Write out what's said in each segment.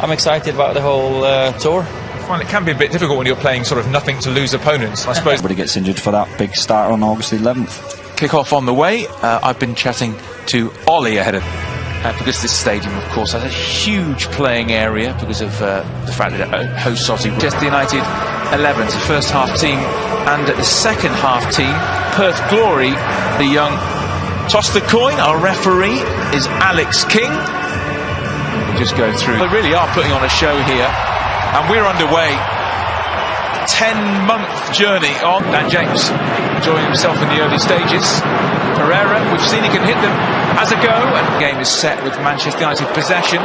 I'm excited about the whole tour. Well, it can be a bit difficult when you're playing sort of nothing to lose opponents, I suppose. Everybody gets injured for that big start on August 11th. Kick-off on the way. I've been chatting to Ollie ahead of... because this stadium, of course, has a huge playing area because of the fact that it hosts Aussie. Manchester United 11's the first half team, and the second half team, Pеrth Glоry, the young. Toss the coin. Our referee is Alex King. We just go through. They really are putting on a show here, and we're underway. 10-month journey on. Dan James enjoying himself in the early stages. Pereira, we've seen he can hit them as a go, and the game is set with Manchester United possession.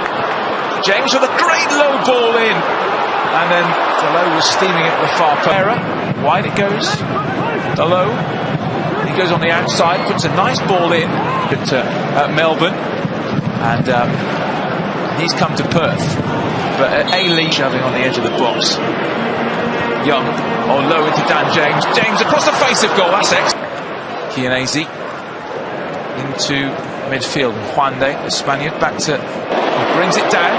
James with a great low ball in, and then Delot was steaming at the far post. Pereira, wide it goes. Delot, he goes on the outside, puts a nice ball in at Melbourne, and he's come to Perth. But A-League shoving on the edge of the box. Young, low into Dan James. James across the face of goal. That's X. Chianese into midfield. Juande, the Spaniard, back to... He brings it down.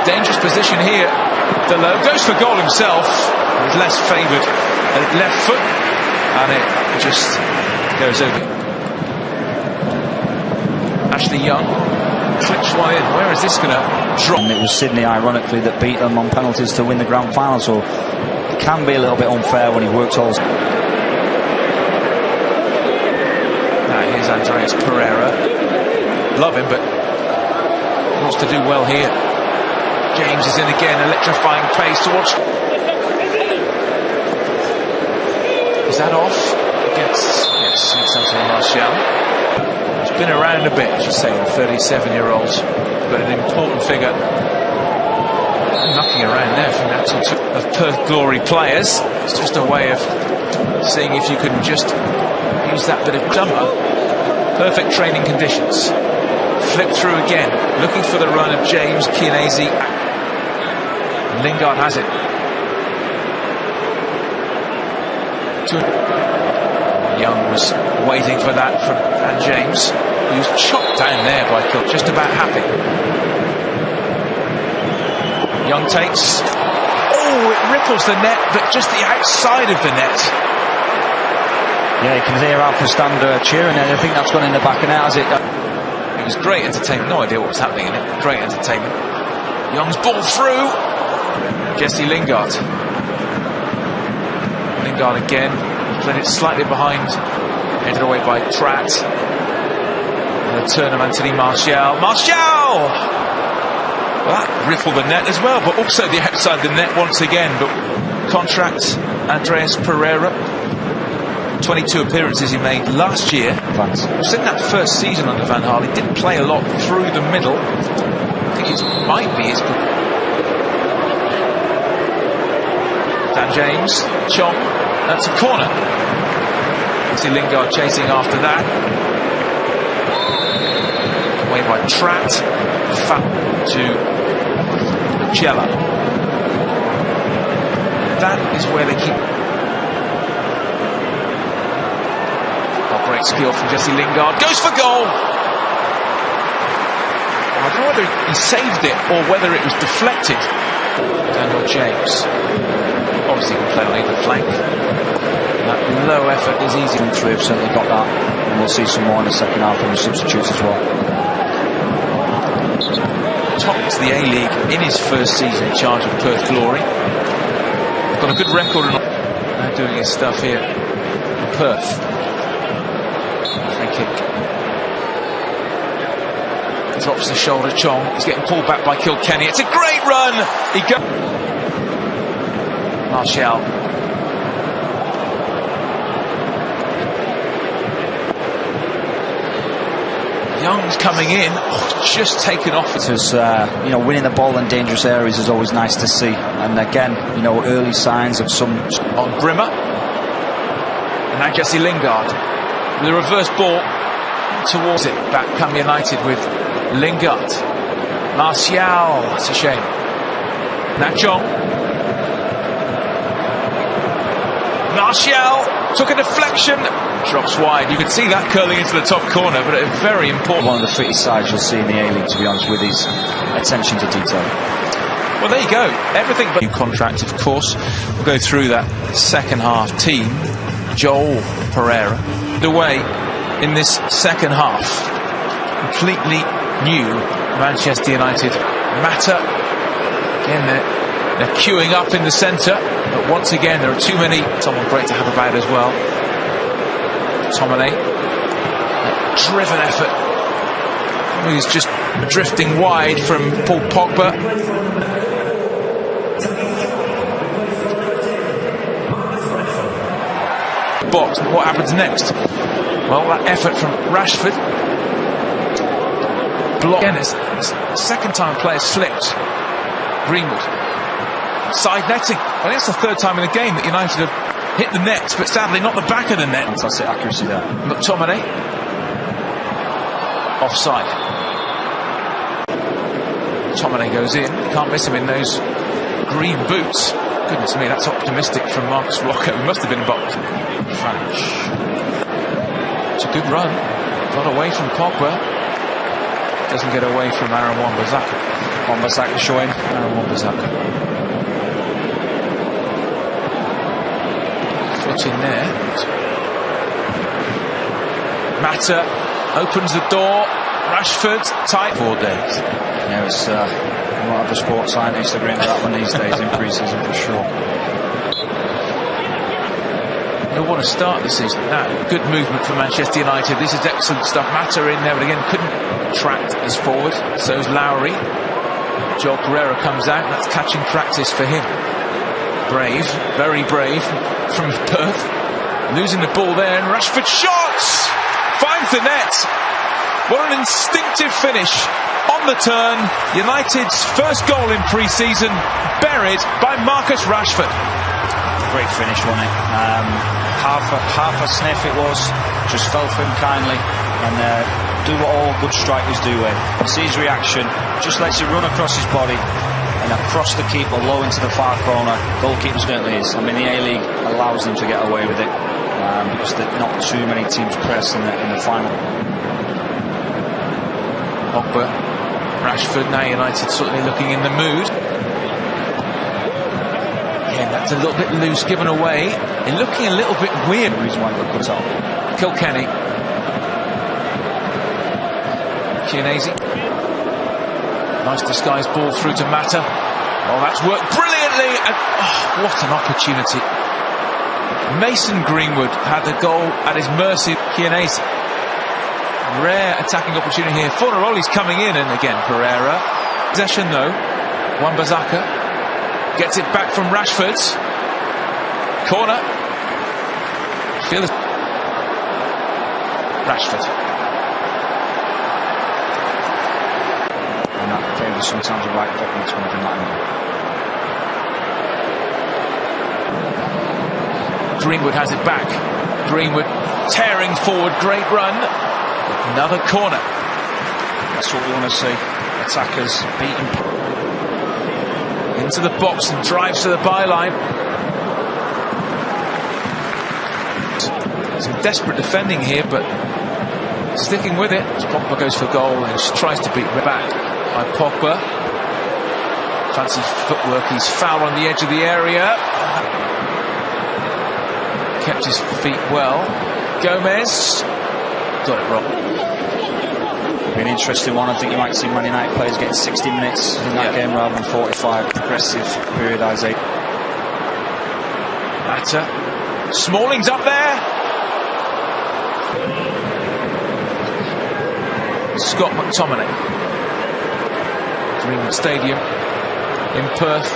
Dangerous position here. Delot goes for goal himself. He's less favoured at left foot. And it just goes over. Ashley Young clips one in. Where is this going to drop? And it was Sydney, ironically, that beat them on penalties to win the grand final. So it can be a little bit unfair when he works all... Here's Andreas Pereira. Love him, but wants to do well here. James is in again, electrifying pace towards... Is that off? Against... Yes, it's Anthony Martial. He's been around a bit, I should say, the 37-year-old. But an important figure. Knocking around there from that of Pеrth Glоry players. It's just a way of seeing if you can just use that bit of summer. Perfect training conditions. Flip through again, looking for the run of James. Chianese. Lingard has it. Young was waiting for that from James. He was chopped down there by Kill. Just about happy. Young takes. Oh, it ripples the net, but just the outside of the net. Yeah, you can hear Alpha Stand cheering, and I think that's gone in the back of net, has it? It was great entertainment. No idea what was happening in it. Great entertainment. Young's ball through. Jesse Lingard. Lingard again. Played it slightly behind. Headed away by Tratt. And the turn of Anthony Martial. Martial! Well, that rippled the net as well, but also the outside the net once again. But contract Andreas Pereira. 22 appearances he made last year. We've seen that first season under Van Gaal. He didn't play a lot through the middle. I think it might be his... Dan James, Chong, that's a corner. See Lingard chasing after that. Away by Tratt. To Lucella. That is where they keep... Great skill from Jesse Lingard. Goes for goal! I don't know whether he saved it or whether it was deflected. Daniel James. Obviously can play on either flank. That low effort is easy. Through, have certainly got that. And we'll see some more in the second half from the substitutes as well. Topped the A-League in his first season in charge of Pеrth Glоry. Got a good record and now doing his stuff here in Perth. Kick. Drops the shoulder, Chong. He's getting pulled back by Kilkenny. It's a great run. He goes. Martial. Young's coming in. Just taken off. Because winning the ball in dangerous areas is always nice to see. And again, early signs of some on Brimmer. And now Jesse Lingard. The reverse ball towards it. Back come United with Lingard. Martial. It's a shame. Now Chong. Martial took a deflection. Drops wide. You can see that curling into the top corner, but a very important... One of the fittest sides you'll see in the A-League, to be honest, with his attention to detail. Well, there you go. Everything but new contract, of course. We'll go through that second half team. Joel Pereira away in this second half. Completely new Manchester United. Mata, again, they're queuing up in the centre, but once again there are too many. Someone great to have about as well. Tomine, driven effort. He's just drifting wide from Paul Pogba. Box. What happens next? Well, that effort from Rashford. Block. Again, it's the second time a player's slipped. Greenwood. Side netting. I think it's the third time in the game that United have hit the net, but sadly not the back of the net. Fantastic accuracy there. McTominay. Offside. McTominay goes in. Can't miss him in those green boots. Goodness me, that's optimistic from Marcus Rocco. He must have been boxed. French. It's a good run. Got away from Pogba. Doesn't get away from Aaron Wan-Bissaka. Wan-Bissaka showing. Aaron Wan-Bissaka. Foot in there. Mata opens the door. Rashford tight. 4 days. Yeah, it's a lot of the sports scientists agreeing with that one these days in pre-season for sure. He'll want to start the season. Now, good movement for Manchester United. This is excellent stuff. Mata in there, but again, couldn't track as forward. So's Glоry. Joel Pereira comes out. That's catching practice for him. Brave, very brave from Perth. Losing the ball there, and Rashford shots! Finds the net. What an instinctive finish on the turn. United's first goal in pre-season, buried by Marcus Rashford. Great finish, wasn't it? Half a sniff it was, just fell for him kindly, and do what all good strikers do. Sees reaction, just lets it run across his body and across the keeper, low into the far corner. Goalkeeper certainly is. I mean, the A-League allows them to get away with it because there's not too many teams press in the final. Pogba, Rashford, now United certainly looking in the mood. Again, that's a little bit loose, given away. And looking a little bit weird. The reason why they put up. Kilkenny. Chiellini. Nice disguised ball through to Mata. Oh, that's worked brilliantly. And oh, what an opportunity. Mason Greenwood had the goal at his mercy. Chiellini. Rare attacking opportunity here. Fornaroli's coming in, and again Pereira. Possession though. Wan-Bissaka gets it back from Rashford. Corner. Rashford. And that favours sometimes the right foot when it's coming from that angle. Greenwood has it back. Greenwood tearing forward. Great run. Another corner. That's what we want to see. Attackers beaten. Into the box and drives to the byline. Some desperate defending here, but sticking with it. Pogba goes for goal and tries to beat back by Pogba. Fancy footwork. He's foul on the edge of the area. Kept his feet well. Gomez got it wrong. Be an interesting one. I think you might see Man United players getting 60 minutes in that game rather than 45. Progressive periodisation. Mata. Smalling's up there. Scott McTominay. Greenwood Stadium in Perth.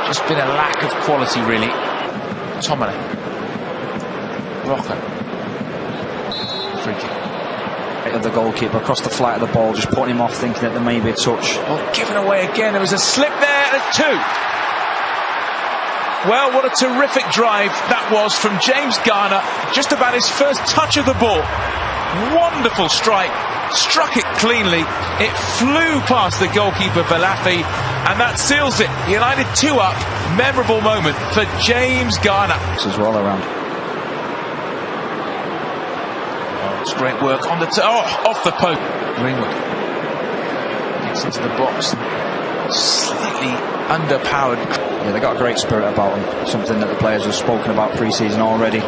Just been a lack of quality, really. McTominay. Rocco. Free kick. Of the goalkeeper across the flight of the ball, just putting him off, thinking that there may be a touch. Oh, given away again. There was a slip there, and a 2. Well, what a terrific drive that was from James Garner. Just about his first touch of the ball. Wonderful strike. Struck it cleanly. It flew past the goalkeeper Balafi, and that seals it. United 2 up. Memorable moment for James Garner. As well around. It's great work on the off the post. Greenwood gets into the box. slightly underpowered. Yeah, they got a great spirit about them, something that the players have spoken about pre-season already.